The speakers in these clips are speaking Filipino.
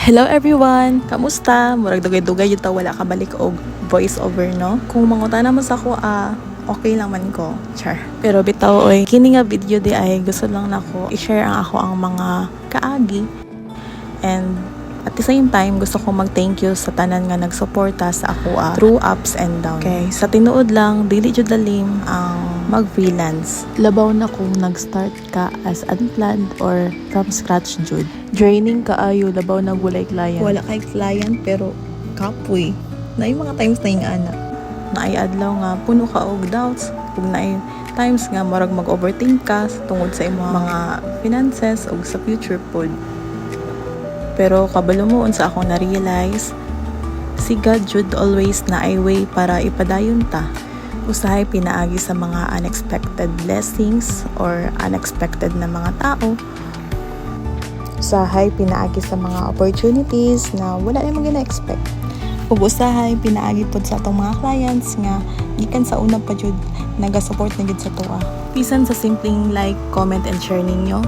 Hello everyone! Kamusta? Murag dugay-dugay yuta wala ka balik og voice over no? Kung mangutana mo sa ako okay lang man ko. Char. Pero bitaw oy, kini nga video di ay gusto lang nako i-share ang mga kaagi. And at the same time, gusto ko mag-thank you sa tanan nga nagsuporta sa ako through ups and downs. Okay, sa tinuod lang, dili jud dalim ang mag-freelance. Labaw na kung nag-start ka as unplanned or from scratch jud. Draining kaayo, labaw na gulay client. Wala kay client pero kapoy. Na yung mga times na yung ana. Naay adlaw nga puno ka og doubts. Ug naay times nga marag mag-overthink ka tungod sa imong mga finances ug sa future pod. Pero kabalo mo unsa akong na-realize, si God jud always na ay way para ipadayon ta. Usahay pinaagi sa mga unexpected blessings or unexpected na mga tao. Usahay pinaagi sa mga opportunities na wala na mga na-expect. Ug usahay pinaagi pod sa atong mga clients nga gikan sa una pa jud naga-support na jud sa tuwa. Bisan sa simpleng like, comment and share ninyo,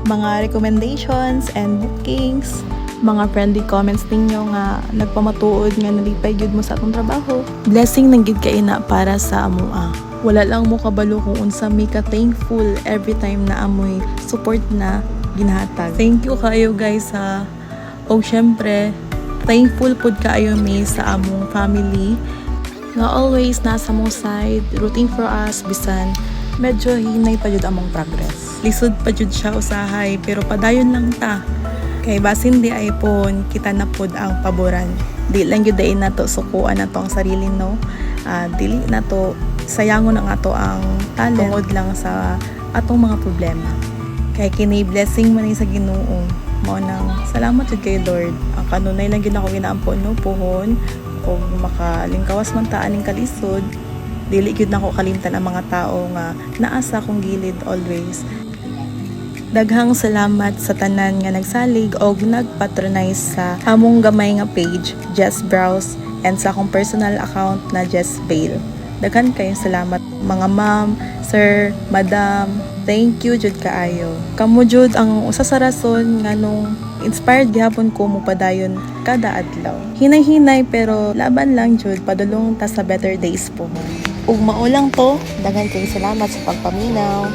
mga recommendations and bookings, mga friendly comments ninyo nga nagpamatuod nga nalipay gyud mo sa atong trabaho. Blessing nang gid kay na para sa amoa. Wala lang mo kabalo kung unsa mi ka thankful every time na amoy support na ginhatag. Thank you kayo guys ha. O syempre, thankful pud kaayo mi sa among family nga always nasa mong side, rooting for us bisan medyo hinay pa jud among progress. Lisod pa jud siya usahay pero padayon lang ta. Kay basin di ay pon kita na pod ang paboran. Di lang gyud day nato sukuan nato ang sarili no. Dili nato sayangon ang ato ang talent tungod lang sa atong mga problema. Kay kini blessing man ni sa Ginoo. Mao nang salamat jud kay Lord. Ang kanunay lang gyud ako ginaampo no pohon ug makalingkawas man ta aning kalisod. Dili gyud nako kalimtan ang mga tao nga naa sa akong gilid always. Daghang salamat sa tanan nga nagsalig og nagpatronize sa among gamay nga page, Just Browse, and sa akong personal account na Just Bail. Daghan kayong salamat mga ma'am, sir, madam. Thank you jud kaayo. Kamo jud ang usa sa rason nga nung inspired gihapon ko mo padayon kada adlaw. Hinay-hinay pero laban lang jud padulong ta sa better days po. Ug maulang to, daghan kayong salamat sa pagpaminaw.